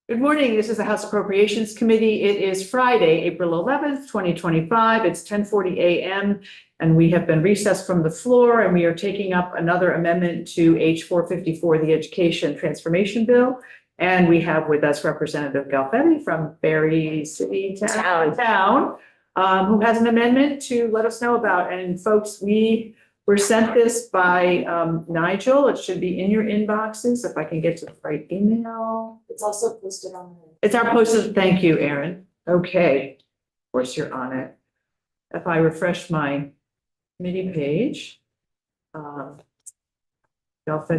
Good morning. This is the House Appropriations Committee. It is Friday, April 11th, 2025. It's 10:40 a.m. and we have been recessed from the floor and we are taking up another amendment to H 454, the Education Transformation Bill. And we have with us Representative Galfetti from Berry City Town, who has an amendment to let us know about. And folks, we were sent this by Nigel. It should be in your inboxes if I can get to the right email. It's also posted on. It's our posted. Thank you, Erin. Okay. Of course, you're on it. If I refresh my committee page, Galfetti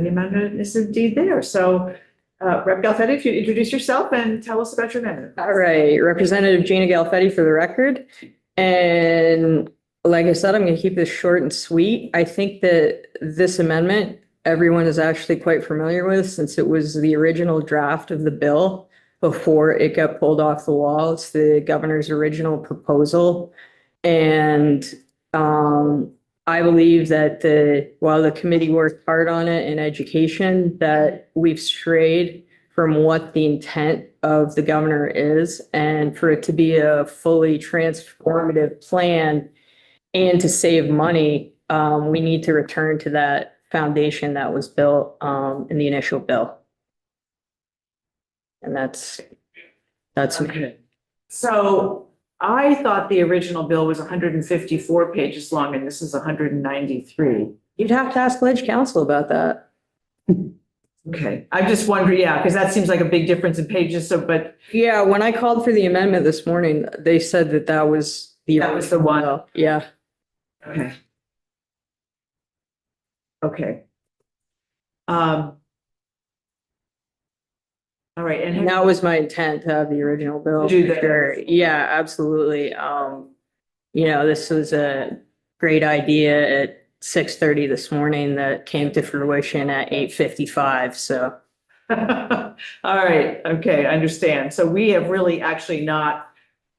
amendment is indeed there. So, Rep. Galfetti, if you introduce yourself and tell us about your amendment. All right, Representative Gina Galfetti for the record. And like I said, I'm going to keep this short and sweet. I think that this amendment, everyone is actually quite familiar with since it was the original draft of the bill before it got pulled off the wall. It's the governor's original proposal. And I believe that while the committee worked hard on it in education, that we've strayed from what the intent of the governor is, and for it to be a fully transformative plan and to save money, we need to return to that foundation that was built in the initial bill. And that's Okay. So I thought the original bill was 154 pages long and this is 193. You'd have to ask Ledge Council about that. Okay, I'm just wondering, yeah, because that seems like a big difference in pages. So, but Yeah, when I called for the amendment this morning, they said that was the one. bill. Yeah. Okay. Okay. All right, And that was my intent to have the original bill. Do that. Sure. Yeah, absolutely. This was a great idea at 6:30 this morning that came to fruition at 8:55. So. all right, okay, I understand. So we have really actually not,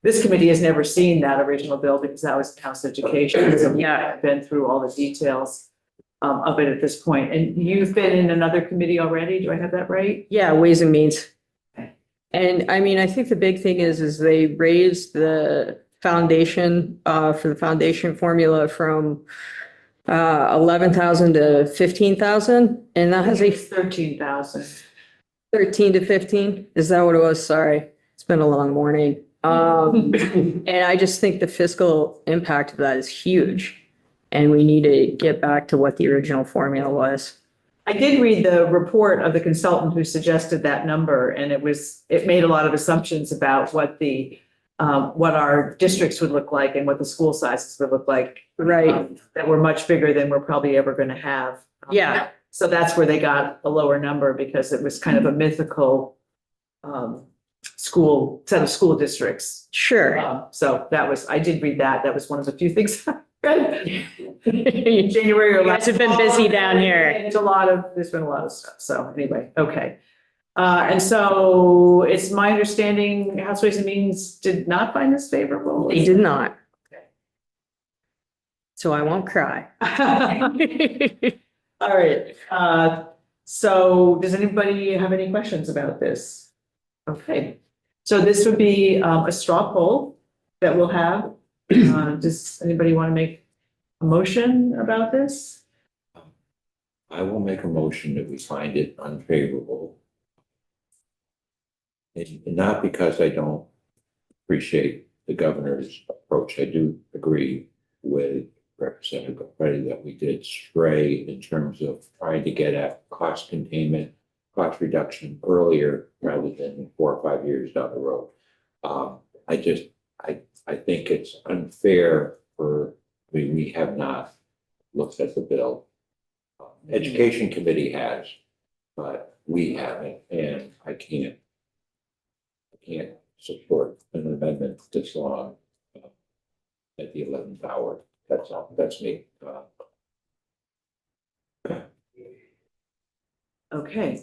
this committee has never seen that original bill because that was House Education. So we haven't been through all the details of it at this point. And you've been in another committee already, do I have that right? Yeah, Ways and Means. Okay. And I mean, I think the big thing is they raised the foundation for the foundation formula from 11,000 to 15,000, and that has a 13,000. 13 to 15. Is that what it was? Sorry, it's been a long morning. And I just think the fiscal impact of that is huge, and we need to get back to what the original formula was. I did read the report of the consultant who suggested that number, and it made a lot of assumptions about what our districts would look like and what the school sizes would look like. Right. That were much bigger than we're probably ever going to have. Yeah. So that's where they got a lower number because it was kind of a mythical set of school districts. Sure. So I did read that. That was one of the few things I read. January or You guys have been busy down here. There's been a lot of stuff. So anyway, okay. And so it's my understanding House Ways and Means did not find this favorable. They did not. Okay. So I won't cry. All right. So does anybody have any questions about this? Okay. So this would be a straw poll that we'll have. Does anybody want to make a motion about this? I will make a motion that we find it unfavorable. And not because I don't appreciate the governor's approach. I do agree with Representative Galfetti that we did stray in terms of trying to get at cost containment, cost reduction earlier rather than 4 or 5 years down the road. I think it's unfair we have not looked at the bill. Education Committee has, but we haven't, and I can't support an amendment this long at the 11th hour. That's all. That's me. Okay.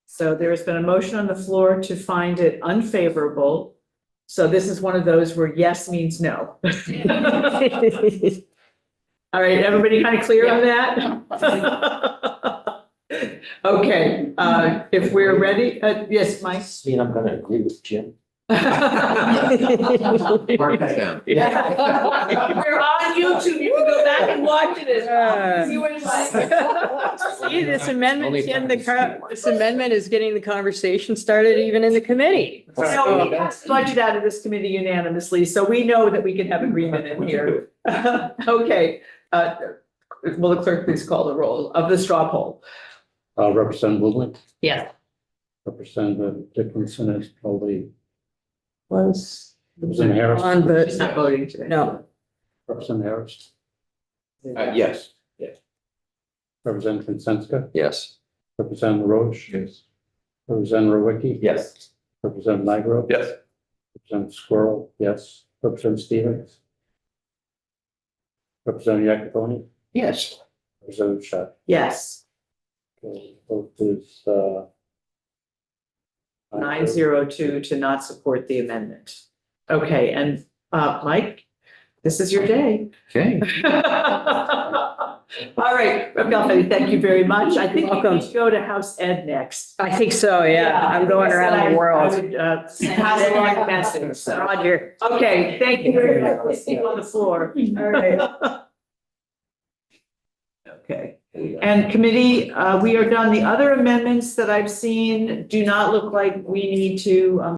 So there has been a motion on the floor to find it unfavorable. So this is one of those where yes means no. All right, everybody kind of clear on that? Okay, if we're ready, yes, Mike? I mean, I'm gonna agree with Jim. Mark that down. Yeah. We're on YouTube, you can go back and watch it. Yeah. See what it's like. See, this amendment is getting the conversation started even in the committee. So we passed the budget out of this committee unanimously, so we know that we can have agreement in here. Okay, will the clerk please call the roll of the straw poll? Representative Woodland, Yes. Representative Dickinson is probably, Was Representative Harris, on, but She's not voting today. no. Representative Harris, Yes. Representative Consenska, Yes. Representative Roche. Yes. Representative Rowicki. Yes. Representative Nigro. Yes. Representative Squirrel, yes. Representative Stevens. Representative Yakaponi, Yes. Representative Shah. Yes, Okay, vote is, 902 to not support the amendment. Okay, and Mike, this is your day. Okay. All right, Rep. Galfetti, thank you very much. I think we Welcome. need to go to House Ed next. I think so, yeah. I'm going around the I world. would pass along the message, so. Roger. Okay, thank you very much. Please stay on the floor. All right. Okay, and committee, we are done. The other amendments that I've seen do not look like we need to